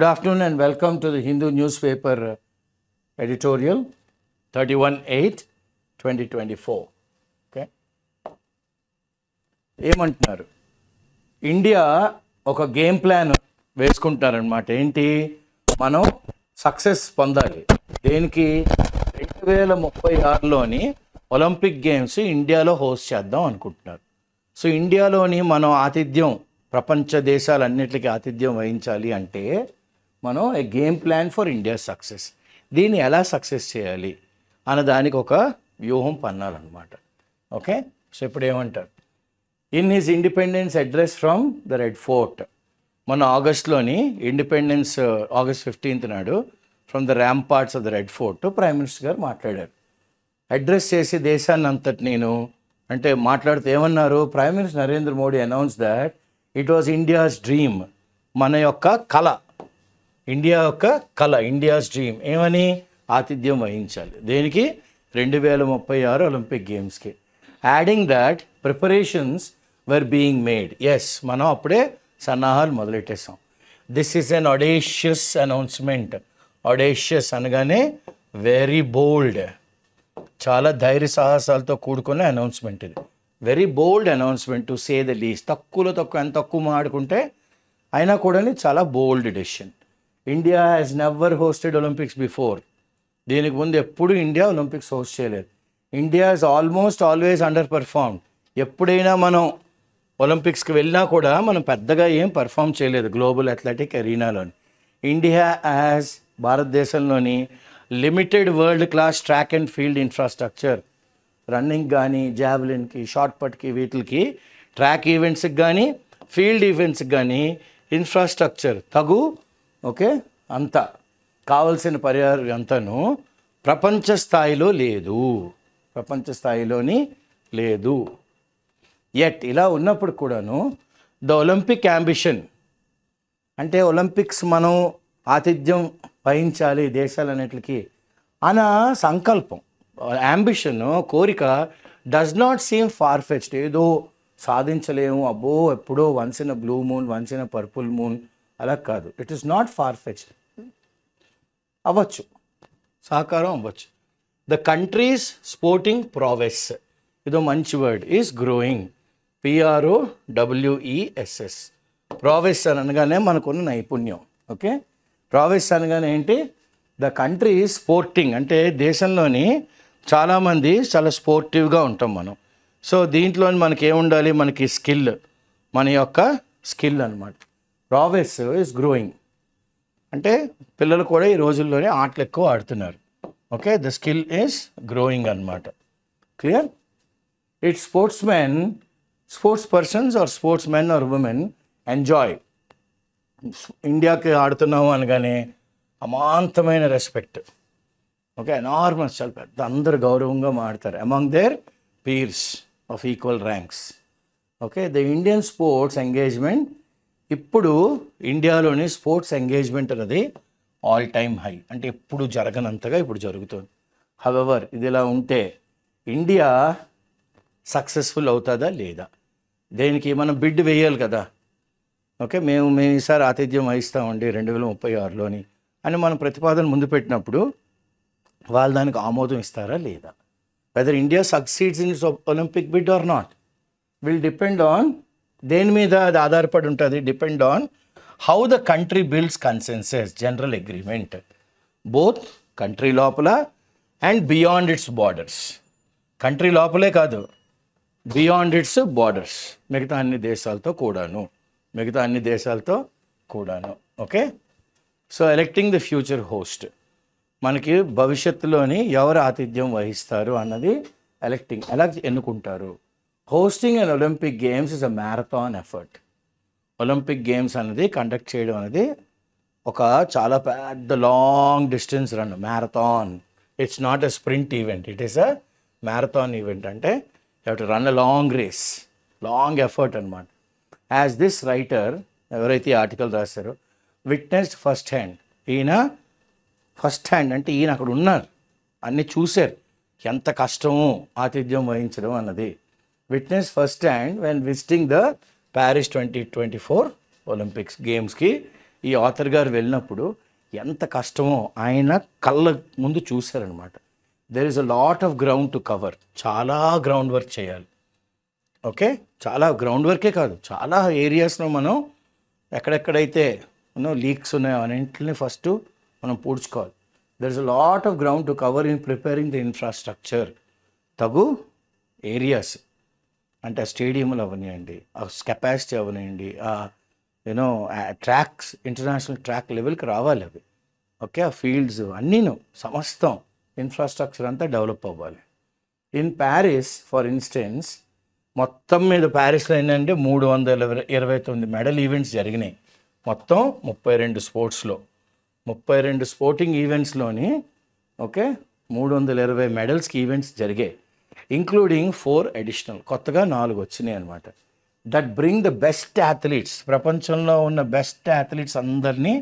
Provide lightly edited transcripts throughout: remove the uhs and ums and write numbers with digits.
Good afternoon and welcome to the Hindu newspaper editorial 31/8/2024. Okay. ఏమంటున్నారు India ఒక game plan వేసుకుంటున్నారనమాట. ఏంటి, మనం success పొందాలి. దేనికి? 2036లోని ఒలింపిక్ గేమ్స్ ఇండియాలో హోస్ట్ చేద్దాం అనుకుంటున్నారు. సో ఇండియాలోని మనం ఆతిథ్యం, ప్రపంచ దేశాలన్నిటికీ ఆతిథ్యం వహించాలి అంటే మనం a game plan for India success. దీన్ని ఎలా సక్సెస్ చేయాలి అన్న దానికి ఒక వ్యూహం పన్నాలన్నమాట. ఓకే. సో ఇప్పుడు ఏమంటారు, in his independence address from the red fort, మన ఆగస్ట్లోని ఇండిపెండెన్స్ ఆగస్ట్ 15th నాడు from the ramparts of the red fort prime minister గారు మాట్లాడారు. అడ్రస్ చేసి దేశాన్ని అంతటి నేను అంటే మాట్లాడుతూ ఏమన్నారు, prime minister Narendra Modi announce that it was India's dream, మన యొక్క కళ, ఇండియా యొక్క కళ, ఇండియాస్ డ్రీమ్. ఏమని? ఆతిథ్యం వహించాలి. దేనికి? 2036 ఒలింపిక్ గేమ్స్కి. Adding that preparations were being made. Yes, మనం అప్పుడే సన్నాహాలు మొదలెట్టేసాం. This is an audacious announcement. Audacious అనగానే వెరీ బోల్డ్, చాలా ధైర్య సాహసాలతో కూడుకున్న అనౌన్స్మెంట్ ఇది. Very bold announcement to say the least. తక్కువ ఎంత తక్కువ మాడుకుంటే అయినా కూడా చాలా bold decision. India has never hosted Olympics before. దీనికి ముందు ఎప్పుడు ఇండియా ఒలింపిక్స్ హోస్ట్ చేయలేదు. India is almost always underperformed. ఎప్పుడైనా మనం ఒలింపిక్స్కి వెళ్ళినా కూడా మనం పెద్దగా ఏం పర్ఫామ్ చేయలేదు గ్లోబల్ అథ్లెటిక్ అరీనాలోని. ఇండియా యాజ్ భారతదేశంలోని limited world class track and field infrastructure. Running కానీ, జావెలిన్కి, షార్ట్ పట్కి, వీటికి ట్రాక్ ఈవెంట్స్కి కానీ, ఫీల్డ్ ఈవెంట్స్కి కానీ ఇన్ఫ్రాస్ట్రక్చర్ తగు. ఓకే, అంతా కావలసిన పరిహారం అంతాను ప్రపంచ స్థాయిలో లేదు, ప్రపంచ స్థాయిలోని లేదు. ఎట్ ఇలా ఉన్నప్పుడు కూడాను ద ఒలింపిక్ యాంబిషన్ అంటే ఒలింపిక్స్ మనం ఆతిథ్యం వహించాలి దేశాలన్నిటికీ అన్న సంకల్పం, యాంబిషన్, కోరిక does not seem far fetched. ఏదో సాధించలేము, అబ్బో ఎప్పుడో once in blue moon, once in purple moon, అలా కాదు. It is not far fetched. అవ్వచ్చు, సహకారం అవ్వచ్చు. ద కంట్రీస్ స్పోర్టింగ్ ప్రావెస్, ఇదో మంచి word, is growing. PROWESS. Prowess అనగానే మనకున్న నైపుణ్యం. ఓకే, ప్రావెస్ అనగానే ఏంటి? ద కంట్రీ స్పోర్టింగ్ అంటే దేశంలోని చాలామంది చాలా స్పోర్టివ్గా ఉంటాం మనం. సో దీంట్లో మనకి ఏముండాలి? మనకి స్కిల్, మన యొక్క స్కిల్ అనమాట. ప్రావెస్ ఈజ్ గ్రోయింగ్ అంటే పిల్లలు కూడా ఈ రోజుల్లోనే ఆటలు ఎక్కువ ఆడుతున్నారు. Okay, the skill is growing అనమాట. Clear? It's sports persons or sportsmen or women enjoy. ఇండియాకి ఆడుతున్నాము అనగానే అమాంతమైన రెస్పెక్ట్. ఓకే, ఎనార్మస్, చాలా పెద్ద, అందరు గౌరవంగా మాడతారు among their peers of equal ranks. Okay, the Indian sports engagement, ఇప్పుడు ఇండియాలోని స్పోర్ట్స్ ఎంగేజ్మెంట్ అనేది ఆల్ టైమ్ హై, అంటే ఎప్పుడు జరగనంతగా ఇప్పుడు జరుగుతుంది. హవెవర్ ఇది ఇలా ఉంటే ఇండియా సక్సెస్ఫుల్ అవుతుందా లేదా? దేనికి మనం బిడ్ వేయాలి కదా. ఓకే, మేము ఈసారి ఆతిథ్యం వహిస్తామండి 2036లోని అని మనం ప్రతిపాదన ముందు పెట్టినప్పుడు వాళ్ళు దానికి ఆమోదం ఇస్తారా లేదా? Whether India succeeds in its Olympic bid or not will depend on, దేని మీద అది ఆధారపడి ఉంటుంది? Depend on how the country builds consensus, general agreement, both country లోపల and beyond its borders. Country లోపలే కాదు, బియాండ్ ఇట్స్ బార్డర్స్, మిగతా అన్ని దేశాలతో కూడాను. Okay, so electing the future host, మనకి భవిష్యత్తులోని ఎవరు ఆతిథ్యం వహిస్తారు అన్నది ఎలెక్టింగ్, ఎలా ఎన్నుకుంటారు. Hosting and Olympic games is a marathon effort. Olympic games అనేది కండక్ట్ చేయడం అనేది ఒక చాలా పెద్ద long distance run, marathon. It's not a sprint event, it is a marathon event. అంటే you have to run a long race, long effort అనమాట. As this writer, ఎవరైతే ఈ ఆర్టికల్ రాశారో, విట్నెస్డ్ ఫస్ట్ హ్యాండ్. ఈయన ఫస్ట్ హ్యాండ్ అంటే ఈయన అక్కడ ఉన్నారు, అన్నీ చూశారు ఎంత కష్టమో ఆతిథ్యం వహించడం అన్నది. Witness first hand when visiting the Paris 2024 Olympics గేమ్స్కి ఈ ఆథర్ గారు వెళ్ళినప్పుడు ఎంత కష్టమో ఆయన కళ్ళ ముందు చూశారనమాట. There is a lot of ground to cover, చాలా గ్రౌండ్ వర్క్ చేయాలి. ఓకే, చాలా గ్రౌండ్ వర్కే కాదు, చాలా ఏరియాస్లో మనం ఎక్కడెక్కడైతే లీక్స్ ఉన్నాయో అన్నింటిని ఫస్ట్ మనం పూడ్చుకోవాలి. There is a lot of ground to cover in preparing the infrastructure. తగు ఏరియాస్ అంటే ఆ స్టేడియంలు అవనివ్వండి, ఆ కెపాసిటీ అవనివ్వండి, యూనో ట్రాక్స్ ఇంటర్నేషనల్ ట్రాక్ లెవెల్కి రావాలి అవి. ఓకే, ఆ ఫీల్డ్స్ అన్నీను సమస్తం ఇన్ఫ్రాస్ట్రక్చర్ అంతా డెవలప్ అవ్వాలి. ఇన్ ప్యారిస్ ఫర్ ఇన్స్టెన్స్ మొత్తం మీద ప్యారిస్లో ఏంటంటే 329 మెడల్ ఈవెంట్స్ జరిగినాయి. మొత్తం 32 స్పోర్ట్స్లో 32 స్పోర్టింగ్ ఈవెంట్స్లోని ఓకే 320 మెడల్స్కి ఈవెంట్స్ జరిగాయి, ఇంక్లూడింగ్ 4 అడిషనల్, కొత్తగా 4 వచ్చినాయి అనమాట. That bring the best athletes, ప్రపంచంలో ఉన్న బెస్ట్ అథ్లీట్స్ అందరినీ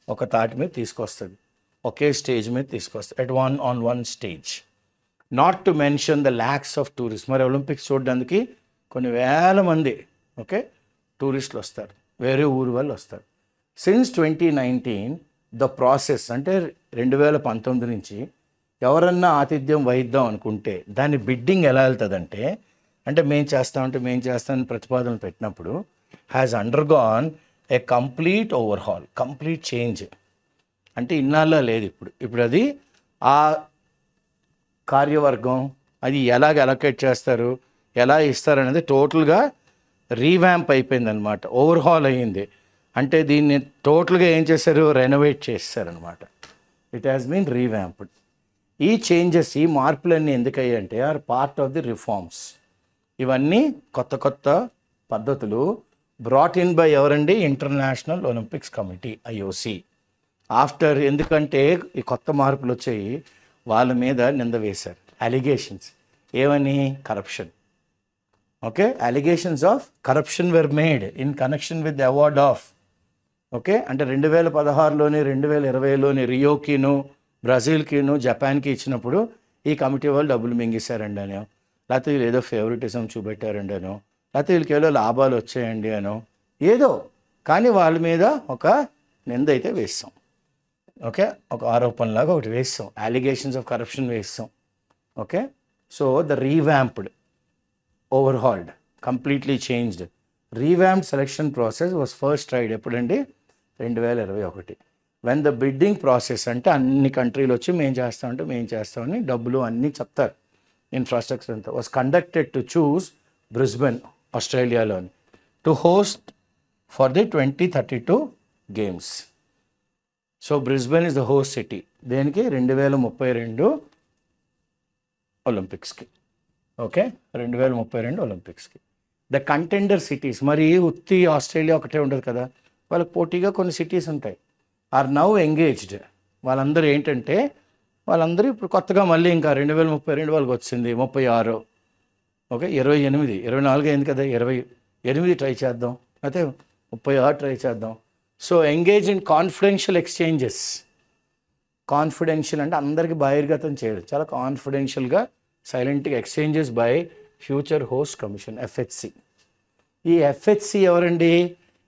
ఒక తాటి మీద తీసుకొస్తుంది, ఒకే స్టేజ్ మీద తీసుకొస్తుంది, at one stage. Not to mention the lakhs of tourist. మరి ఒలింపిక్స్ చూడడానికి కొన్ని వేల మంది ఓకే టూరిస్టులు వస్తారు, వేరే ఊరు వాళ్ళు వస్తారు. సిన్స్ 2019 ద ప్రాసెస్ అంటే 2019 నుంచి ఎవరన్నా ఆతిథ్యం వహిద్దాం అనుకుంటే దాని బిడ్డింగ్ ఎలా వెళ్తుందంటే, అంటే మేము చేస్తామని ప్రతిపాదనలు పెట్టినప్పుడు has undergone A complete overhaul, complete change. అంటే ఇన్నాళ్ళ లేదు, ఇప్పుడు అది ఆ కార్యవర్గం అది ఎలాగ అలొకేట్ చేస్తారు, ఎలా ఇస్తారు అనేది టోటల్గా రీవ్యాంప్ అయిపోయింది అనమాట, ఓవర్హాల్ అయ్యింది. అంటే దీన్ని టోటల్గా ఏం చేశారు, రెనోవేట్ చేస్తారనమాట. It has been revamped. ఈ చేంజెస్, ఈ మార్పులన్నీ ఎందుకయ్యాయి అంటే are part of the reforms. ఇవన్నీ కొత్త కొత్త పద్ధతులు బ్రాట్ ఇన్ బై ఎవరండి, International Olympics Committee IOC. After, ఎందుకంటే ఈ కొత్త మార్పులు వచ్చాయి, వాళ్ళ మీద నింద వేశారు, అలిగేషన్స్. ఏమని, corruption. Okay, allegations of corruption were made in connection with the award of. Okay, అంటే 2016లోని 2020లోని రియోకిను, బ్రెజిల్కిను, జపాన్కి ఇచ్చినప్పుడు ఈ కమిటీ వాళ్ళు డబ్బులు మింగేశారండి అనో, లేకపోతే వీళ్ళు ఏదో ఫేవరెటిజం చూపెట్టారండి అనో, లేకపోతే వీళ్ళకి ఏదో లాభాలు వచ్చాయండి అనో, ఏదో కానీ వాళ్ళ మీద ఒక నింద అయితే వేస్తాం. ఓకే, ఒక ఆరోపణలాగా ఒకటి వేస్తాం, అలిగేషన్స్ ఆఫ్ కరప్షన్ వేస్తాం. Okay, so the revamped, overhauled, completely changed, revamped selection process was first tried ఎప్పుడండి, 2021. వెన్ ద బిడ్డింగ్ ప్రాసెస్ అంటే అన్ని కంట్రీలు వచ్చి మేము చేస్తామని డబ్బులు అన్నీ చెప్తారు, ఇన్ఫ్రాస్ట్రక్చర్ అంతా, was conducted to choose Brisbane, ఆస్ట్రేలియాలోని, to host for the 2032 games. So Brisbane is the host city దేనికి, 2032 ఒలింపిక్స్కి. ఓకే, 2032 ఒలింపిక్స్కి. ద కంటెండర్ సిటీస్, మరి ఉత్తి ఆస్ట్రేలియా ఒకటే ఉండదు కదా, వాళ్ళకి పోటీగా కొన్ని సిటీస్ ఉంటాయి, ఆర్ నౌ ఎంగేజ్డ్. వాళ్ళందరూ ఏంటంటే వాళ్ళందరూ ఇప్పుడు కొత్తగా మళ్ళీ ఇంకా 2032 వాళ్ళకి వచ్చింది 36, ఓకే 28, 24 అయింది కదా, 28 ట్రై చేద్దాం, అయితే 36 ట్రై చేద్దాం. So engage in confidential exchanges. Confidential అంటే అందరికీ బహిర్గతం చేయడం, చాలా కాన్ఫిడెన్షియల్గా సైలెంట్గా exchanges by future host commission, FHC. ఈ FHC ఎవరండి,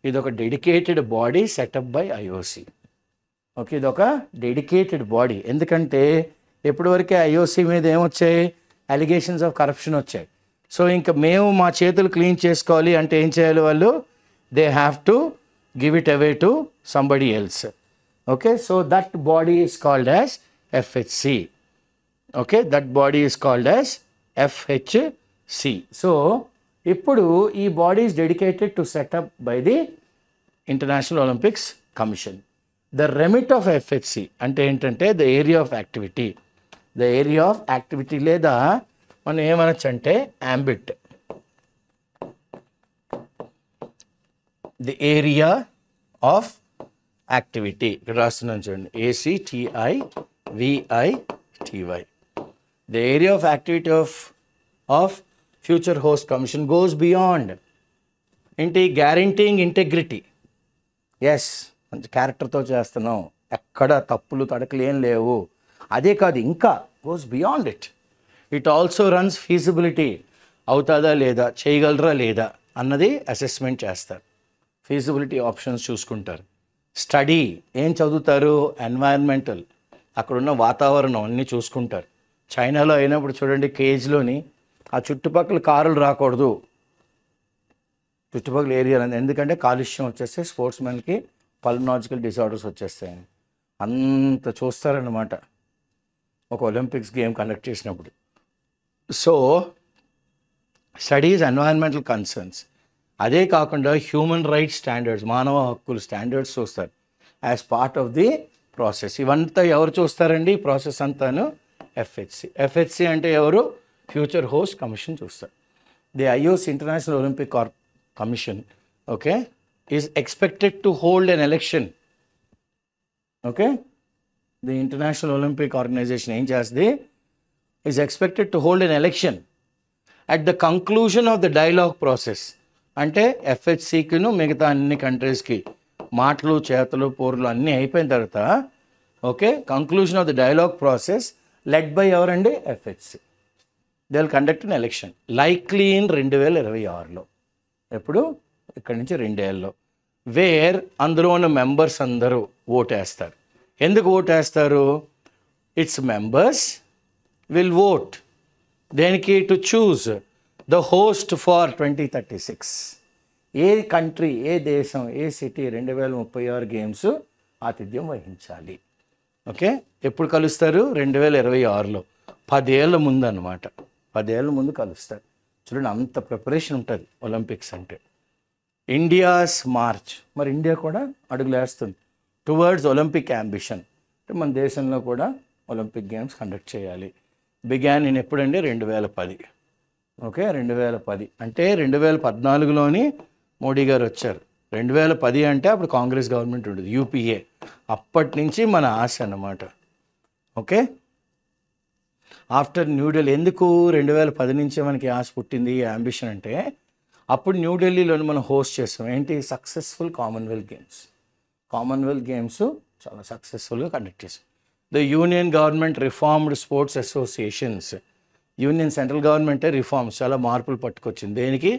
ఇది ఒక dedicated body setup by IOC. Okay, ఇది ఒక డెడికేటెడ్ బాడీ. ఎందుకంటే ఎప్పటివరకే IOC మీద ఏమొచ్చాయి, అలిగేషన్స్ ఆఫ్ కరప్షన్ వచ్చాయి. సో ఇంకా మేము మా చేతులు క్లీన్ చేసుకోవాలి అంటే ఏం చేయాలి వాళ్ళు, they have to give it away to somebody else. Okay, so that body is called as FHC. Okay, that body is called as FHC. So ippudu ee body is dedicated to set up by the International Olympics Commission. The remit of FHC ante entante the area of activity. The area of activity leda మనం ఏమనొచ్చు అంటే ambit. The area of activity, ఇక్కడ రాస్తున్నాను చూడండి, ACTIVITY. The area of activity of future host commission goes beyond ఏంటి, guaranteeing integrity. Yes, మంచి క్యారెక్టర్తో చేస్తున్నాం, ఎక్కడ తప్పులు తడకలు ఏం లేవు, అదే కాదు ఇంకా goes beyond it. It also runs feasibility, అవుతుందా లేదా, చేయగలరా లేదా అన్నది అసెస్మెంట్ చేస్తారు, ఫీజిబిలిటీ ఆప్షన్స్ చూసుకుంటారు. స్టడీ ఏం చదువుతారు? ఎన్వైరన్మెంటల్, అక్కడున్న వాతావరణం అన్నీ చూసుకుంటారు. చైనాలో అయినప్పుడు చూడండి, కేజ్లోని ఆ చుట్టుపక్కల కారులు రాకూడదు, చుట్టుపక్కల ఏరియాలో, ఎందుకంటే కాలుష్యం వచ్చేస్తే స్పోర్ట్స్ మెన్కి పల్మనాలజికల్ డిసార్డర్స్ వచ్చేస్తాయని అంత చూస్తారన్నమాట ఒక ఒలింపిక్స్ గేమ్ కండక్ట్ చేసినప్పుడు. సో స్టడీస్ ఎన్వైరన్మెంటల్ కన్సర్న్స్, అదే కాకుండా హ్యూమన్ రైట్స్ స్టాండర్డ్స్, మానవ హక్కులు స్టాండర్డ్స్ చూస్తారు as part of the process. ఇవంతా ఎవరు చూస్తారండి? ఈ ప్రాసెస్ అంతాను ఎఫ్హెచ్సి. ఎఫ్హెచ్సి అంటే ఎవరు? ఫ్యూచర్ హోస్ట్ కమిషన్ చూస్తారు. The IOC International Olympic Commission okay is expected to hold an election. Okay, the International Olympic organisation ఏం చేస్తుంది? Is expected to hold an election at the conclusion of the dialogue process. అంటే ఎఫ్హెచ్సికిను మిగతా అన్ని కంట్రీస్కి మాటలు చేతలు పోర్లు అన్నీ అయిపోయిన తర్వాత okay conclusion of the dialogue process led by ఎవరండి? FHC. They will conduct an election likely in 2026లో. ఎప్పుడు? ఇక్కడి నుంచి 2 ఏళ్ళలో. వేర్ అందులో ఉన్న మెంబర్స్ అందరూ ఓటేస్తారు. ఎందుకు ఓటేస్తారు? ఇట్స్ మెంబర్స్ విల్ ఓట్ దేనికి? To choose the host for 2036. ఏ కంట్రీ, ఏ దేశం, ఏ సిటీ 2036 గేమ్స్ ఆతిథ్యం వహించాలి. ఓకే, ఎప్పుడు కలుస్తారు? 2026లో, 10 ఏళ్ళ ముందు అనమాట. 10 ఏళ్ళ ముందు కలుస్తారు. చూడండి, అంత ప్రిపరేషన్ ఉంటుంది ఒలింపిక్స్ అంటే. ఇండియాస్ మార్చ్, మరి ఇండియా కూడా అడుగులేస్తుంది టువర్డ్స్ ఒలింపిక్ అంబిషన్. అంటే మన దేశంలో కూడా ఒలింపిక్ గేమ్స్ కండక్ట్ చేయాలి. బిగాన్ నేను ఎప్పుడండి? 2010. ఓకే, 2010 అంటే 2014లోని మోడీ గారు వచ్చారు. 2010 అంటే అప్పుడు కాంగ్రెస్ గవర్నమెంట్ ఉండేది, యూపీఏ. అప్పటి నుంచి మన ఆశ అన్నమాట. Okay, after New Delhi. ఎందుకు 2010 నుంచే మనకి ఆశ పుట్టింది, అంబిషన్ అంటే అప్పుడు న్యూఢిల్లీలోని మనం హోస్ట్ చేస్తాం ఏంటి? Successful Commonwealth games. Commonwealth games చాలా సక్సెస్ఫుల్గా కండక్ట్ చేస్తాం. The union government reformed sports associations. Union central గవర్నమెంటే రిఫార్మ్స్, చాలా మార్పులు పట్టుకొచ్చింది. దేనికి?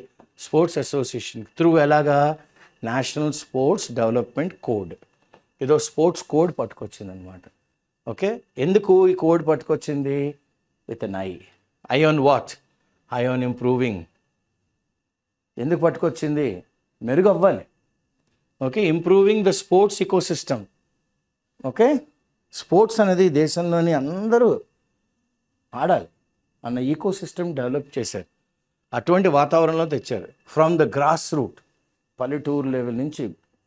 Sports association through. ఎలాగా? నేషనల్ స్పోర్ట్స్ డెవలప్మెంట్ కోడ్, ఏదో స్పోర్ట్స్ కోడ్ పట్టుకొచ్చింది అనమాట. ఓకే, ఎందుకు ఈ కోడ్ పట్టుకొచ్చింది? With an eye on what? Eye on improving. ఎందుకు పట్టుకొచ్చింది? మెరుగు అవ్వాలి. Okay, improving the sports ecosystem. Okay, sports అనేది దేశంలోని అందరూ ఆడాలి అన్న ఈకోసిస్టమ్ డెవలప్ చేశారు. అటువంటి వాతావరణంలో తెచ్చారు. ఫ్రమ్ ద గ్రాస్ రూట్, పల్లెటూరు లెవెల్ నుంచి,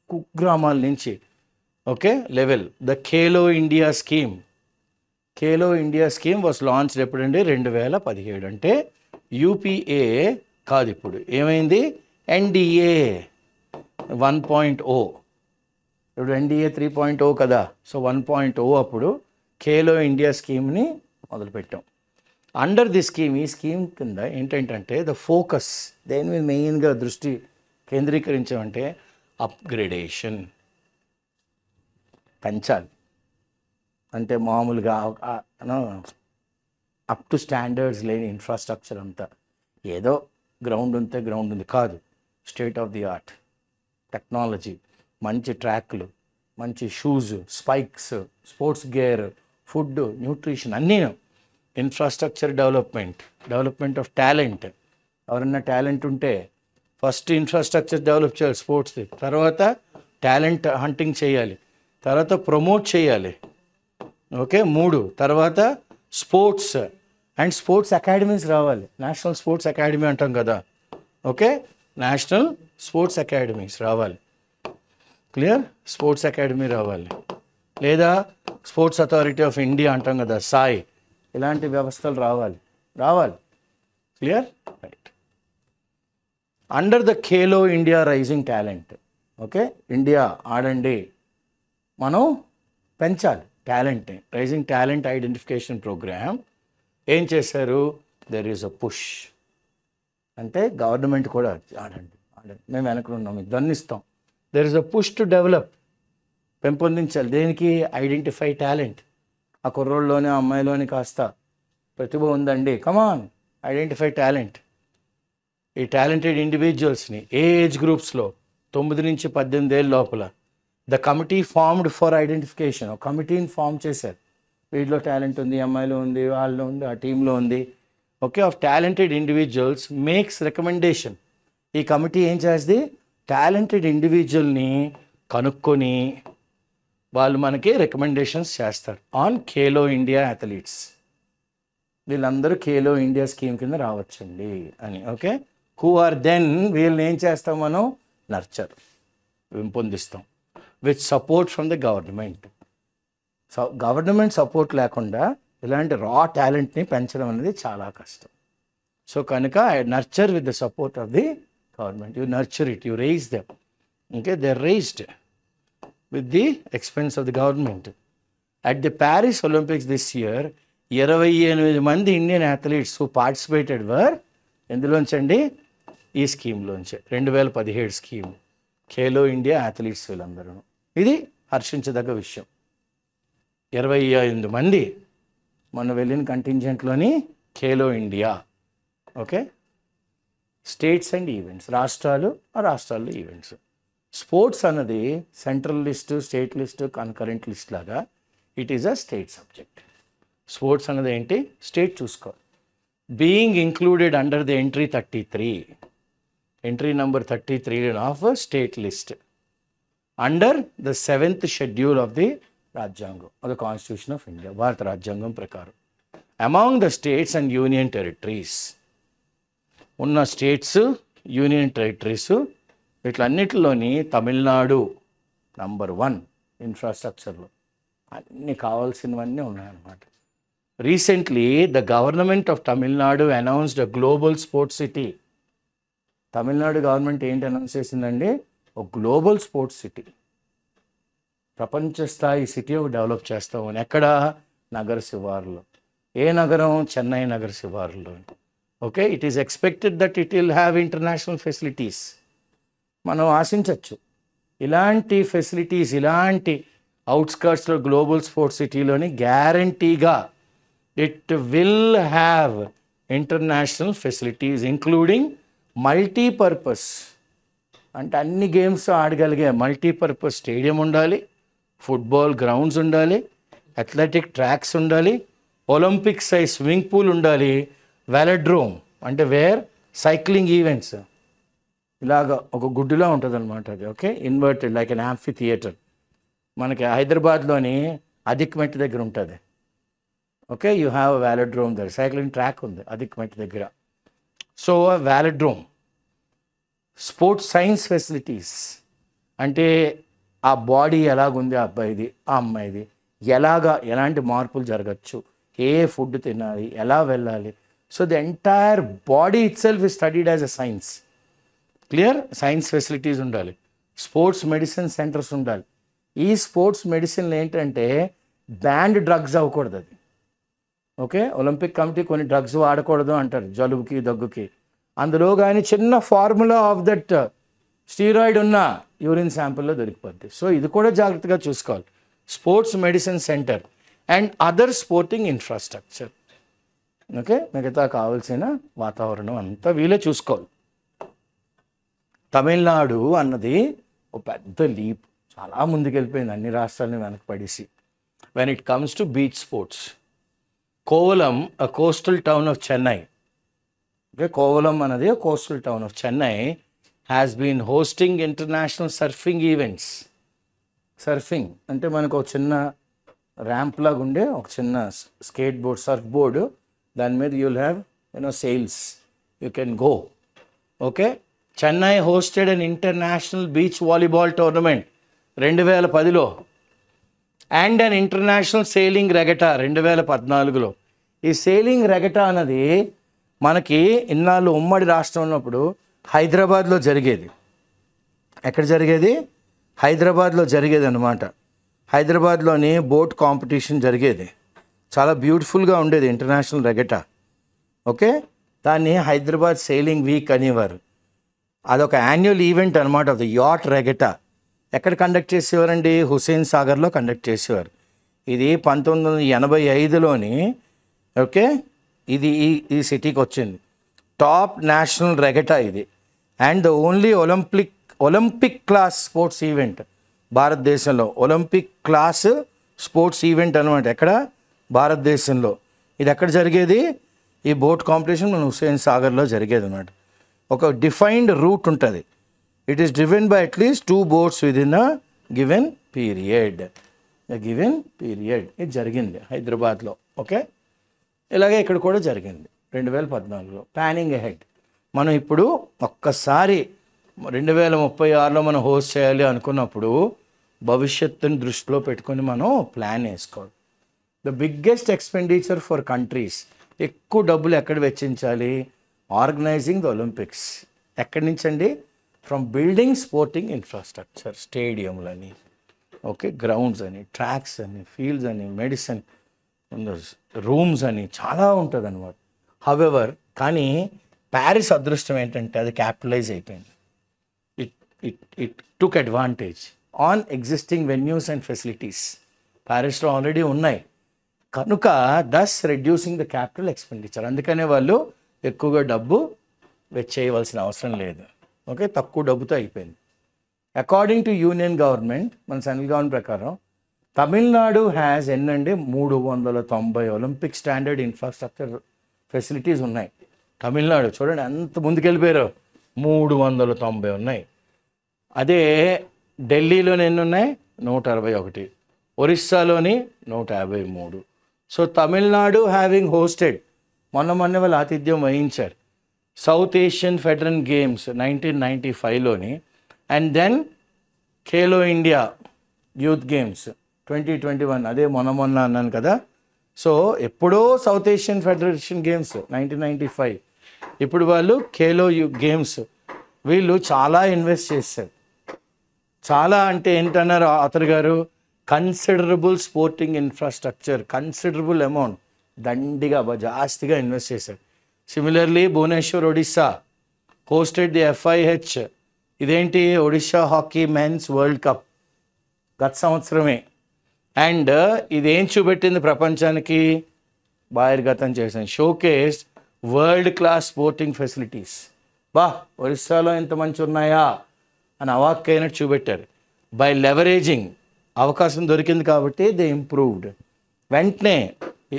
కుగ్రామాల నుంచి okay level. The Khelo India scheme. Khelo India scheme was launched ఎప్పుడండి? 2017. అంటే యూపీఏ కాదు, ఇప్పుడు ఏమైంది? ఎన్డీఏ 1.0. ఇప్పుడు ఎన్డీఏ 3.0 కదా. సో 1.0 అప్పుడు ఖేలో ఇండియా స్కీమ్ని మొదలుపెట్టాం. అండర్ ది స్కీమ్, ఈ స్కీమ్ కింద ఏంటంటే ద ఫోకస్ దేని మీద మెయిన్గా దృష్టి కేంద్రీకరించామంటే అప్గ్రేడేషన్, పెంచాలి. అంటే మామూలుగా అప్ టు స్టాండర్డ్స్ లేని ఇన్ఫ్రాస్ట్రక్చర్ అంతా, ఏదో గ్రౌండ్ ఉంటే గ్రౌండ్ ఉంది కాదు, state of the art technology, మంచి ట్రాక్లు, మంచి shoes, spikes, sports gear, food, nutrition అన్నీ. Infrastructure development of talent. ఎవరన్నా టాలెంట్ ఉంటే ఫస్ట్ ఇన్ఫ్రాస్ట్రక్చర్ డెవలప్ చేయాలి స్పోర్ట్స్ది, తర్వాత టాలెంట్ హంటింగ్ చేయాలి, తర్వాత ప్రమోట్ చేయాలి. ఓకే, 3 తర్వాత స్పోర్ట్స్ అండ్ స్పోర్ట్స్ అకాడమీస్ రావాలి. నేషనల్ స్పోర్ట్స్ అకాడమీ అంటాం కదా. ఓకే, నేషనల్ స్పోర్ట్స్ అకాడమీస్ రావాలి. క్లియర్? స్పోర్ట్స్ అకాడమీ రావాలి. లేదా స్పోర్ట్స్ అథారిటీ ఆఫ్ ఇండియా అంటాం కదా, సాయ్. ఇలాంటి వ్యవస్థలు రావాలి. Clear? Right. Under the Khelo India rising talent. Okay, India ఆడండి, మనం పెంచాలి టాలెంట్ని. రైజింగ్ టాలెంట్ ఐడెంటిఫికేషన్ ప్రోగ్రామ్ ఏం చేశారు? There is a push. అంటే గవర్నమెంట్ కూడా ఆడండి, మేము వెనకలున్నాం, మీకు దండిస్తాం. There is a push to develop, పెంపొందించాలి. దేనికి? Identify talent. ఆ కుర్రోళ్ళలోని, ఆ అమ్మాయిలోని కాస్త ప్రతిభ ఉందండి, కమాన్ ఐడెంటిఫై టాలెంట్. ఈ టాలెంటెడ్ ఇండివిజువల్స్ని ఏ ఏజ్ గ్రూప్స్లో? 9 నుంచి 18 ఏళ్ళ లోపల. The committee formed for identification, ఒక కమిటీని ఫామ్ చేశారు. వీటిలో టాలెంట్ ఉంది, అమ్మాయిలో ఉంది, వాళ్ళలో ఉంది, ఆ టీంలో ఉంది. Okay, of talented individuals makes recommendation. ఈ కమిటీ ఏం చేస్తుంది? టాలెంటెడ్ ఇండివిజువల్ని కనుక్కొని వాళ్ళు మనకి రికమెండేషన్స్ చేస్తారు ఆన్ ఖేలో ఇండియా అథ్లీట్స్. వీళ్ళందరూ ఖేలో ఇండియా స్కీమ్ కింద రావచ్చండి అని. ఓకే, హూ ఆర్ దెన్, వీళ్ళని ఏం చేస్తాం మనం? నర్చర్, పెంపొందిస్తాం with support from the government. Government support లేకుండా ఇలాంటి రా టాలెంట్ని పెంచడం అనేది చాలా కష్టం. సో కనుక nurture with the support of the government. You nurture it, you raise them. Okay, they are raised with the expense of the government. At the Paris Olympics this year 28 మంది Indian athletes who participated were ఎందులోంచండి? ఈ స్కీమ్లోంచే, 2017 scheme Khelo India athletes వీళ్ళందరూ. ఇది హర్షించదగ్గ విషయం. 28 మంది మొన్న వెళ్ళిన కంటింజెంట్లోని Khelo India. Okay, states and events, రాష్ట్రాలు, ఆ రాష్ట్రాల్లో ఈవెంట్స్. స్పోర్ట్స్ అన్నది central list, state list, concurrent list లాగా it is a state subject. Sports అన్నది ఏంటి? స్టేట్ చూసుకోవాలి. Being included under the entry 33, entry number 33 of state list under the 7th schedule of the రాజ్యాంగం, అది constitution of India, భారత రాజ్యాంగం ప్రకారం. Among the states and union territories, ఉన్న states, union territories, వీటిలన్నిటిలోని తమిళనాడు నంబర్ 1 ఇన్ఫ్రాస్ట్రక్చర్లో. అన్నీ కావాల్సినవన్నీ ఉన్నాయన్నమాట. Recently the government of Tamil Nadu announced a global sports city. Tamil Nadu government ఏంటి అనౌన్స్ చేసిందండి? ఒక గ్లోబల్ స్పోర్ట్స్ సిటీ, ప్రపంచ స్థాయి సిటీ ఒక డెవలప్ చేస్తామని. ఎక్కడ? నగర శివారులో. ఏ నగరం? చెన్నై నగర శివారులో. Okay, it is expected that it will have international facilities. మనం ఆశించవచ్చు ఇలాంటి ఫెసిలిటీస్, ఇలాంటి అవుట్స్కర్ట్స్లో గ్లోబల్ స్పోర్ట్స్ సిటీలోని గ్యారంటీగా it will have international facilities including multipurpose, అంటే అన్ని గేమ్స్ ఆడగలిగే మల్టీపర్పస్ స్టేడియం ఉండాలి, ఫుట్బాల్ గ్రౌండ్స్ ఉండాలి, అథ్లెటిక్ ట్రాక్స్ ఉండాలి, ఒలింపిక్ సైజ్ స్విమ్మింగ్ పూల్ ఉండాలి, వెలడ్రోమ్ అంటే వేర్ సైక్లింగ్ ఈవెంట్స్, ఇలాగ ఒక గుడ్డులా ఉంటుంది అనమాట అది. Okay, inverted like an amphi theatre. మనకి హైదరాబాద్లోని అదిక్మెట్ దగ్గర ఉంటుంది. ఓకే, యూ హ్యావ్ వ్యాలడ్రోమ్ దగ్గర, సైక్లింగ్ ట్రాక్ ఉంది అదిక్మెట్ దగ్గర. సో వ్యాలడ్రోమ్. స్పోర్ట్స్ సైన్స్ ఫెసిలిటీస్ అంటే ఆ బాడీ ఎలాగుంది ఆ అబ్బాయిది, ఆ అమ్మాయిది, ఎలాంటి మార్పులు జరగచ్చు, ఏ ఫుడ్ తినాలి, ఎలా వెళ్ళాలి. So the entire body it self is studied as a science. Clear? Science facilities ఉండాలి. స్పోర్ట్స్ మెడిసిన్ సెంటర్స్ ఉండాలి. ఈ స్పోర్ట్స్ మెడిసిన్లు ఏంటంటే బ్యాండ్ డ్రగ్స్ అవ్వకూడదు అది. ఓకే, ఒలింపిక్ కమిటీ కొన్ని డ్రగ్స్ వాడకూడదు అంటారు జలుబుకి, దగ్గుకి. అందులో కానీ చిన్న ఫార్ములా ఆఫ్ దట్ స్టీరాయిడ్ ఉన్న యూరిన్ శాంపుల్లో దొరికిపోద్ది. సో ఇది కూడా జాగ్రత్తగా చూసుకోవాలి. Sports medicine centre and other sporting infrastructure. Okay, మిగతా కావాల్సిన వాతావరణం అంతా వీళ్ళే చూసుకోవాలి. తమిళనాడు అన్నది ఒక పెద్ద లీప్, చాలా ముందుకెళ్ళిపోయింది అన్ని రాష్ట్రాలని వెనకపడేసి. When it comes to beach sports, Kovalam a coastal town of Chennai. Okay, Kovalam అనేది coastal town of Chennai has been hosting international surfing events. Surfing అంటే మనకు ఒక చిన్న ర్యాంప్ లాగా ఉండే ఒక చిన్న స్కేట్ బోర్డ్, సర్ఫ్ బోర్డు, దాని మీద you will have sails, you can go. Okay, Chennai hosted an international beach volleyball tournament 2010లో and an international sailing regatta 2014లో. ఈ సెయిలింగ్ రెగటా అన్నది మనకి ఇన్నాళ్ళు ఉమ్మడి రాష్ట్రం ఉన్నప్పుడు హైదరాబాద్లో జరిగేది. ఎక్కడ జరిగేది? హైదరాబాద్లో జరిగేది అనమాట. హైదరాబాద్లోని బోట్ కాంపిటీషన్ జరిగేది, చాలా బ్యూటిఫుల్గా ఉండేది ఇంటర్నేషనల్ రెగటా. ఓకే, దాన్ని హైదరాబాద్ సెయిలింగ్ వీక్ అనేవారు. అదొక యాన్యువల్ ఈవెంట్ అనమాట ఆఫ్ ద యాట్ రెగటా. ఎక్కడ కండక్ట్ చేసేవారండి? హుస్సేన్ సాగర్లో కండక్ట్ చేసేవారు. ఇది 1985లోని ఓకే ఇది ఈ సిటీకి వచ్చింది. టాప్ నేషనల్ రెగటా ఇది and the only Olympic class sports event భారతదేశంలో ఒలింపిక్ క్లాస్ స్పోర్ట్స్ ఈవెంట్ అనమాట. ఎక్కడ? భారతదేశంలో. ఇది ఎక్కడ జరిగేది? ఈ బోట్ కాంపిటీషన్ మన హుస్సేన్ సాగర్లో జరిగేది అనమాట. ఒక డిఫైన్డ్ రూట్ ఉంటుంది. It is driven by at least 2 boats within a given period. ఇది జరిగింది హైదరాబాద్లో. ఓకే, ఇలాగే ఇక్కడ కూడా జరిగింది 2014లో. Planning ahead. మనం ఇప్పుడు ఒక్కసారి 2036లో మనం హోస్ట్ చేయాలి అనుకున్నప్పుడు భవిష్యత్తుని దృష్టిలో పెట్టుకొని మనం ప్లాన్ వేసుకోవాలి. The biggest expenditure for countries. ఎక్కువ డబ్బులు ఎక్కడ వెచ్చించాలి? Organising the Olympics. ఎక్కడి నుంచి అండి? ఫ్రమ్ బిల్డింగ్ స్పోర్టింగ్ ఇన్ఫ్రాస్ట్రక్చర్, స్టేడియంలని, ఓకే, గ్రౌండ్స్ అని, ట్రాక్స్ అని, ఫీల్డ్స్ అని, మెడిసిన్ రూమ్స్ అని చాలా ఉంటుంది అనమాట. హవెవర్ కానీ ప్యారిస్ అదృష్టం ఏంటంటే అది క్యాపిటలైజ్ అయిపోయింది. It took advantage on existing venues and facilities. ప్యారిస్లో ఆల్రెడీ ఉన్నాయి కనుక thus reducing the capital expenditure. అందుకనే వాళ్ళు ఎక్కువగా డబ్బు చేయవలసిన అవసరం లేదు. ఓకే, తక్కువ డబ్బుతో అయిపోయింది. అకార్డింగ్ టు యూనియన్ గవర్నమెంట్, మన సెంట్రల్ గవర్నమెంట్ ప్రకారం తమిళనాడు హ్యాస్ ఎన్నండి 390 ఒలింపిక్ స్టాండర్డ్ ఇన్ఫ్రాస్ట్రక్చర్ ఫెసిలిటీస్ ఉన్నాయి. తమిళనాడు చూడండి ఎంత ముందుకెళ్ళిపోయారో, 390 ఉన్నాయి. అదే ఢిల్లీలోని ఎన్ని ఉన్నాయి? 161. ఒరిస్సాలోని 153. సో తమిళనాడు హ్యావింగ్ హోస్టెడ్, మొన్న వాళ్ళు ఆతిథ్యం వహించారు సౌత్ ఏషియన్ ఫెడరల్ గేమ్స్ 1995లోని. And then Khelo India youth games 2021, అదే మొన్న అన్నాను కదా. సో ఎప్పుడో సౌత్ ఏషియన్ ఫెడరేషన్ గేమ్స్ 1995, ఇప్పుడు వాళ్ళు ఖేలో గేమ్స్. వీళ్ళు చాలా ఇన్వెస్ట్ చేశారు. చాలా అంటే ఏంటన్నారు ఆథర్ గారు? Considerable sporting infrastructure, considerable amount, దండిగా జాస్తిగా ఇన్వెస్ట్ చేశారు. Similarly Bhubaneswar Odisha hosted the FIH. ఇదేంటి? Odisha hockey men's world cup గత సంవత్సరమే. అండ్ ఇదేం చూపెట్టింది ప్రపంచానికి? బహిర్గతం చేసింది. Showcase world class sporting facilities. ఒరిస్సాలో ఇంత మంచి ఉన్నాయా అని అవాక్కైనట్టు చూపెట్టారు. బై లెవరేజింగ్, అవకాశం దొరికింది కాబట్టి దే ఇంప్రూవ్డ్. వెంటనే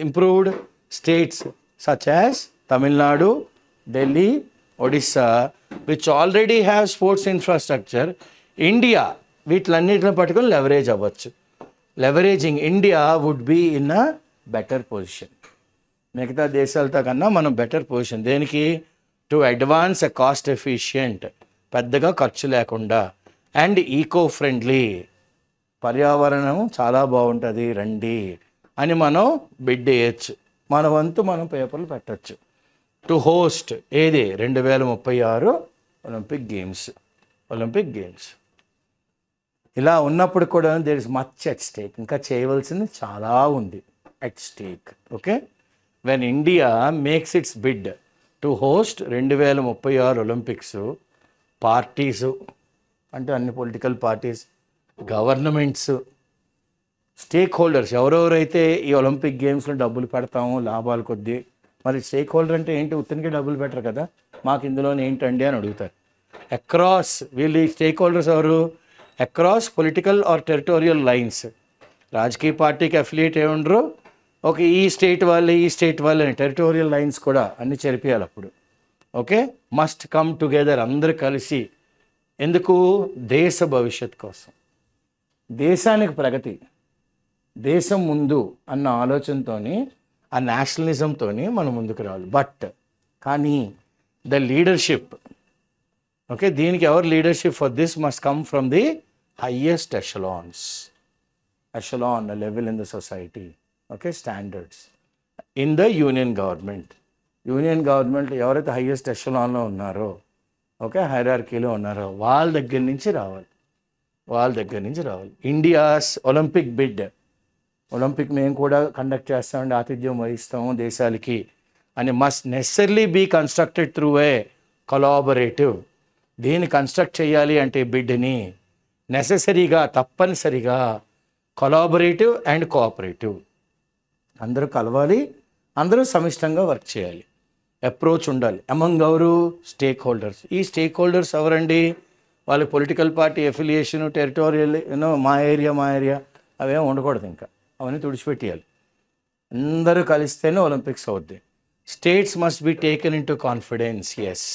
improved states such as Tamil Nadu, Delhi, Odisha which already have sports infrastructure. India వీటిలన్నిటిని పట్టుకొని లెవరేజ్ అవ్వచ్చు. Leveraging India would be in a better position. మిగతా దేశాలతో కన్నా మనం బెటర్ పొజిషన్. దేనికి? To advance a cost efficient, పెద్దగా ఖర్చు లేకుండా, అండ్ ఈకో ఫ్రెండ్లీ, పర్యావరణం చాలా బాగుంటుంది రండి అని మనం బిడ్ వేయచ్చు. మన వంతు మనం పేపర్లు పెట్టచ్చు. టు హోస్ట్ ఏది? 2036 ఒలింపిక్ గేమ్స్. ఇలా ఉన్నప్పుడు కూడా there is much at stake. ఇంకా చేయవలసింది చాలా ఉంది at stake. Okay, when India makes its bid to host 2036 Olympics, parties అంటే అన్ని political parties, governments, stakeholders, ఎవరెవరైతే ఈ ఒలింపిక్ గేమ్స్లో డబ్బులు పెడతామో లాభాల కొద్దీ. మరి స్టేక్ హోల్డర్ అంటే ఏంటి? ఉత్తనికి డబ్బులు పెట్టరు కదా, మాకు ఇందులోనే ఏంటండి అని అడుగుతారు. అక్రాస్ వీళ్ళు స్టేక్ హోల్డర్స్ ఎవరు? Across political or territorial lines. రాజకీయ పార్టీకి అఫిలియేట్ అయి ఉండరు, ఒక ఈ స్టేట్ వాళ్ళు అని టెరిటోరియల్ లైన్స్ కూడా అన్ని చెరిపేయాలి అప్పుడు. ఓకే, మస్ట్ కమ్ టుగెదర్, అందరు కలిసి. ఎందుకు? దేశ భవిష్యత్ కోసం, దేశానికి ప్రగతి, దేశం ముందు అన్న ఆలోచనతో, ఆ నేషనలిజంతో మనం ముందుకు రావాలి. బట్ కానీ ద లీడర్షిప్, ఓకే, దీనికి ఎవరు leadership? For this must come from the highest echelon level in the society. Okay, standards in the union government. Union government ఎవరైతే హైయెస్ట్ ఎషలాన్లో ఉన్నారో, ఓకే, హైరార్కీలో ఉన్నారో వాళ్ళ దగ్గర నుంచి రావాలి. ఇండియాస్ ఒలింపిక్ బిడ్, ఒలింపిక్ మేము కూడా కండక్ట్ చేస్తామండి, ఆతిథ్యం వహిస్తాము దేశాలకి అని must necessarily be constructed through a collaborative. దీన్ని కన్స్ట్రక్ట్ చేయాలి అంటే బిడ్ని నెసెసరీగా, తప్పనిసరిగా కొలాబరేటివ్ అండ్ కోఆపరేటివ్, అందరూ కలవాలి, అందరూ సమిష్టంగా వర్క్ చేయాలి. అప్రోచ్ ఉండాలి అమంగ్ ఎవరు? Stakeholders. ఈ స్టేక్ హోల్డర్స్ ఎవరండి? వాళ్ళ పొలిటికల్ పార్టీ ఎఫిలియేషన్, టెరిటోరియల్ మా ఏరియా అవేం ఉండకూడదు. ఇంకా అవన్నీ తుడిచిపెట్టేయాలి. అందరూ కలిస్తేనే ఒలింపిక్స్ అవుద్ది. States must be taken in to confidence. Yes,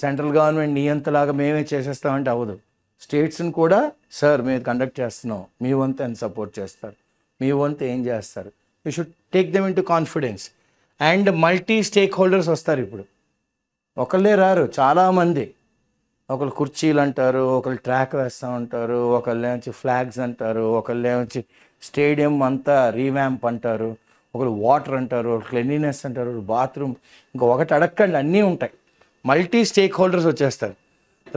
central government నియంతలాగా మేమే చేసేస్తామంటే అవ్వదు. స్టేట్స్ని కూడా సార్ మేము కండక్ట్ చేస్తున్నాం, మీ వంతు ఎంత సపోర్ట్ చేస్తారు, మీ వంతు ఏం చేస్తారు, you should take them in to confidence. And multi stake holders వస్తారు. ఇప్పుడు ఒకళ్ళే రారు, చాలామంది. ఒకళ్ళు కుర్చీలు అంటారు, ఒకళ్ళు ట్రాక్ వేస్తూ ఉంటారు, ఒకళ్ళు ఏమొచ్చి ఫ్లాగ్స్ అంటారు, ఒకళ్ళు ఏమొచ్చి స్టేడియం అంతా రీవ్యాంప్ అంటారు, ఒకరు వాటర్ అంటారు, క్లెన్లీనెస్ అంటారు, బాత్రూమ్, ఇంకా ఒకటి అడగండి అన్నీ ఉంటాయి. మల్టీ స్టేక్ హోల్డర్స్ వచ్చేస్తారు.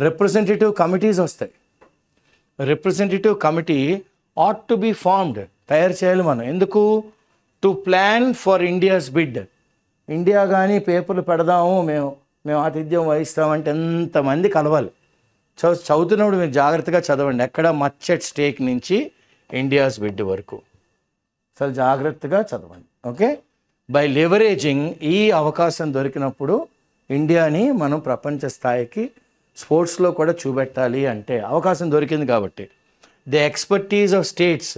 రిప్రజెంటేటివ్ కమిటీస్ వస్తాయి. Representative committee ought to be formed, తయారు చేయాలి మనం. ఎందుకు? To plan for India's bid. India కానీ పేపర్లు పెడదాము, మేము ఆతిథ్యం వహిస్తామంటే ఎంతమంది కలవాలి. చదువుతున్నప్పుడు మీరు జాగ్రత్తగా చదవండి. ఎక్కడ మచ్ ఎట్ స్టేక్ నుంచి ఇండియాస్ బిడ్ వరకు అసలు జాగ్రత్తగా చదవండి. ఓకే, బై లెవరేజింగ్, ఈ అవకాశం దొరికినప్పుడు ఇండియాని మనం ప్రపంచ స్థాయికి స్పోర్ట్స్లో కూడా చూపెట్టాలి అంటే అవకాశం దొరికింది కాబట్టి. ది ఎక్స్పర్టీస్ ఆఫ్ స్టేట్స్,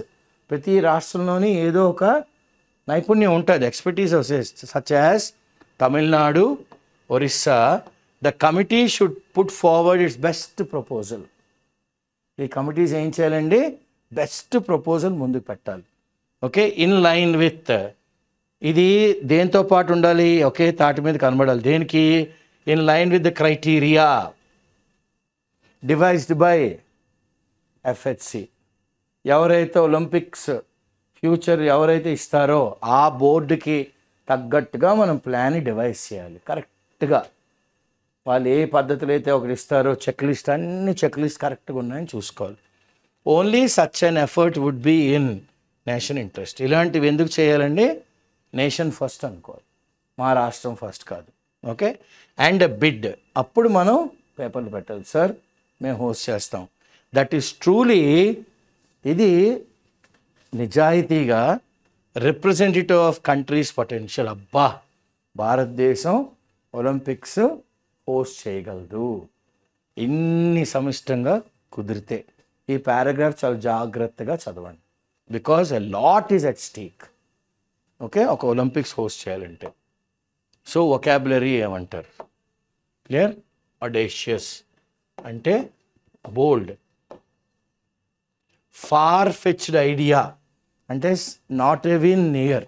ప్రతి రాష్ట్రంలోని ఏదో ఒక నైపుణ్యం ఉంటుంది. Expertise of states such as Tamil Nadu, Orissa, the committee should put forward it's best proposal. ఈ కమిటీస్ ఏం చేయాలండి? బెస్ట్ ప్రపోజల్ ముందుకు పెట్టాలి. ఓకే, ఇన్ లైన్ విత్, ఇది దేంతో పాటు ఉండాలి? ఒకే తాటి మీద కనబడాలి. దేనికి? In line with the criteria devised by FHC. ఎవరైతే ఒలింపిక్స్ ఫ్యూచర్ ఎవరైతే ఇస్తారో ఆ బోర్డుకి తగ్గట్టుగా మనం ప్లాన్ని డివైజ్ చేయాలి. కరెక్ట్గా వాళ్ళు ఏ పద్ధతులు అయితే ఒకటి ఇస్తారో చెక్ లిస్ట్, అన్ని చెక్ లిస్ట్ కరెక్ట్గా ఉన్నాయని చూసుకోవాలి. Only such an effort would be in nation interest. ఇలాంటివి ఎందుకు చేయాలండి? నేషన్ ఫస్ట్ అనుకోవాలి, మా రాష్ట్రం ఫస్ట్ కాదు. ఓకే, అండ్ బిడ్, అప్పుడు మనం పేపర్లు పెట్టాలి. సార్ మేము హోస్ట్ చేస్తాం. దట్ ఈస్ ట్రూలీ, ఇది నిజాయితీగా రిప్రజెంటేటివ్ ఆఫ్ కంట్రీస్ పొటెన్షియల్. అబ్బా, భారతదేశం ఒలింపిక్స్ హోస్ట్ చేయగలదు ఇన్ని సమిష్టంగా కుదిరితే. ఈ పారాగ్రాఫ్ చాలా జాగ్రత్తగా చదవండి, because a lot is at stake. Okay, ఒక ఒలింపిక్స్ హోస్ట్ చేయాలంటే. సో వొకాబులరీ ఏమంటారు? క్లియర్? అడేషియస్ అంటే బోల్డ్. ఫార్ ఫెచ్డ్ ఐడియా అంటే నాట్ ఎవీన్ నియర్.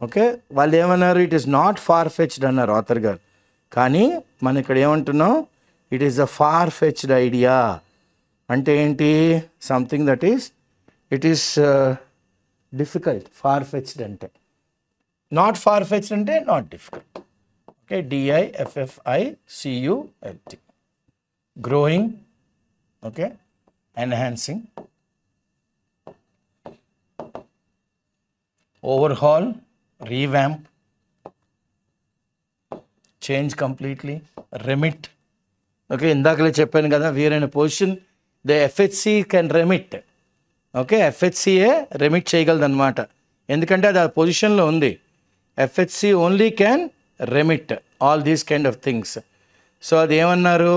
ఓకే, వాళ్ళు ఏమన్నారు? It is not far fetched అన్నారు ఆథర్ గారు. కానీ మనం ఇక్కడ ఏమంటున్నాం? It is a far fetched idea. అంటే ఏంటి? Something that is it is difficult. Far fetched అంటే నాట్ ఫార్ ఫెచ్డ్ అంటే not difficult. Okay, DIFFICULT. Growing, okay, enhancing, overhaul, revamp, change completely, remit. Okay, ఇందాకలే చెప్పాను కదా, we are in position the FHC can remit. Okay, ఎఫ్హెచ్సిఏ remit చేయగలదు అనమాట. ఎందుకంటే అది ఆ పొజిషన్లో ఉంది. FHC only can remit all these kind of things. So అది ఏమన్నారు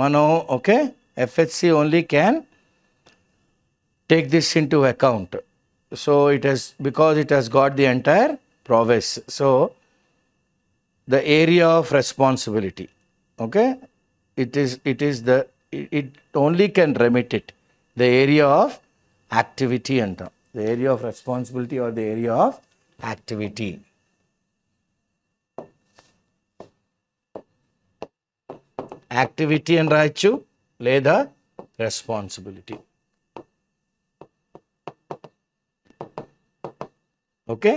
మనం? Okay, FHC only can take this in to account. So it has, because it has got the entire prowess. So the area of responsibility, okay, it only can remit it. The area of activity anta, the area of responsibility or the area of activity. Activity and రాయొచ్చు లేదా responsibility. Okay,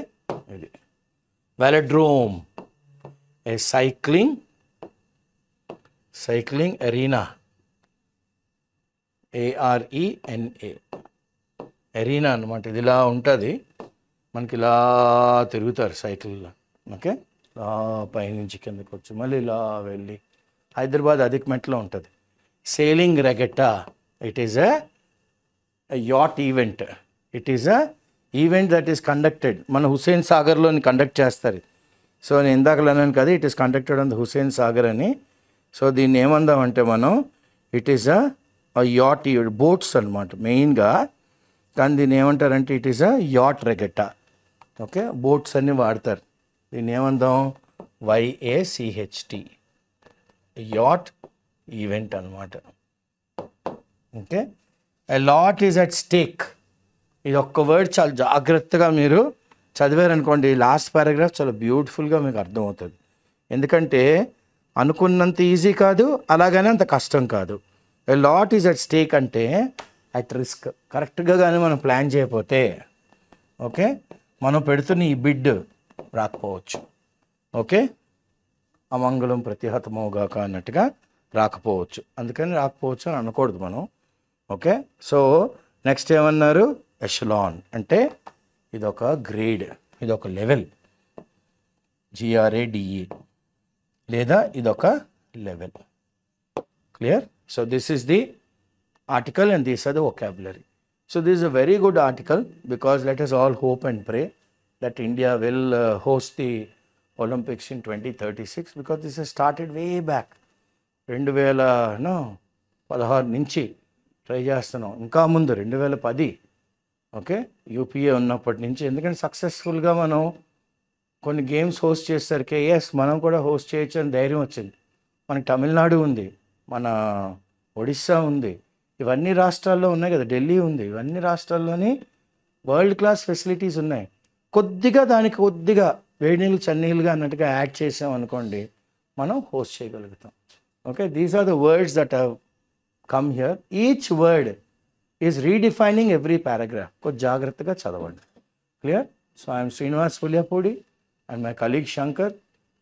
velodrome, a cycling arena, ARENA, arena అనమాట. ఇది ఇలా ఉంటుంది, మనకి ఇలా తిరుగుతారు సైకిల్లో. ఓకే, ఇలా పైనుంచి కిందకి వచ్చి మళ్ళీ ఇలా వెళ్ళి హైదరాబాద్ అదిక్మెట్లో ఉంటుంది. Sailing regatta, it is a yacht event. It is a event that is conducted, మన హుస్సేన్ సాగర్లో కండక్ట్ చేస్తారు. సో నేను ఇందాకలు అన్నాను కదా, it is conducted on the Hussain Sagar అని. సో దీన్ని ఏమందామంటే మనం, it is a yacht, boats అనమాట మెయిన్గా. కానీ దీన్ని ఏమంటారంటే it is a yacht regatta. Okay, boats అన్నీ వాడతారు. దీన్ని ఏమందాం, YACHT, యాట్ ఈవెంట్ అనమాట. Okay, a lot is at stake. ఇది ఒక్క వర్డ్ చాలా జాగ్రత్తగా మీరు చదివారనుకోండి, లాస్ట్ పారాగ్రాఫ్ చాలా బ్యూటిఫుల్గా మీకు అర్థమవుతుంది. ఎందుకంటే అనుకున్నంత ఈజీ కాదు, అలాగనే అంత కష్టం కాదు. ఎ లాట్ ఈజ్ అట్ స్టేక్ అంటే అట్ రిస్క్. కరెక్ట్గా కానీ మనం ప్లాన్ చేయకపోతే, ఓకే, మనం పెడుతున్న ఈ బిడ్ రాకపోవచ్చు. ఓకే, అమంగళం ప్రతిహతమవుగాక అన్నట్టుగా రాకపోవచ్చు. అందుకని రాకపోవచ్చు అని అనకూడదు మనం. ఓకే, సో నెక్స్ట్ ఏమన్నారు, ఎషలాన్ అంటే ఇదొక గ్రేడ్, ఇదొక లెవెల్, GRADE, లేదా ఇదొక level. Clear? So this is the article and these are the vocabulary. So this is a very good article, because let us all hope and pray that India will host the Olympics in 2036, because this has started way back. 2016 నుంచి try చేస్తున్నాం, ఇంకా ముందు 2010, okay, UPA ఉన్నప్పటి నుంచి. ఎందుకంటే సక్సెస్ఫుల్గా మనం కొన్ని గేమ్స్ హోస్ట్ చేసేసరికి ఎస్ మనం కూడా హోస్ట్ చేయొచ్చు అని ధైర్యం వచ్చింది. మనకి తమిళనాడు ఉంది, మన ఒడిస్సా ఉంది, ఇవన్నీ రాష్ట్రాల్లో ఉన్నాయి కదా, ఢిల్లీ ఉంది, ఇవన్నీ రాష్ట్రాల్లోని వరల్డ్ క్లాస్ ఫెసిలిటీస్ ఉన్నాయి. కొద్దిగా దానికి కొద్దిగా వేడి నీళ్ళు చన్నీళ్ళుగా అన్నట్టుగా యాడ్ చేసాం అనుకోండి, మనం హోస్ట్ చేయగలుగుతాం. Okay, these are the words that have come here. Each word is redefining every paragraph. కొంచెం జాగ్రత్తగా చదవండి. Clear? So I'm Srinivas Puliyapudi and my colleague Shankar.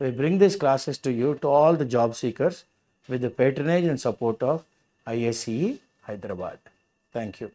We bring these classes to you, to all the job seekers, with the patronage and support of ISCE Hyderabad. Thank you.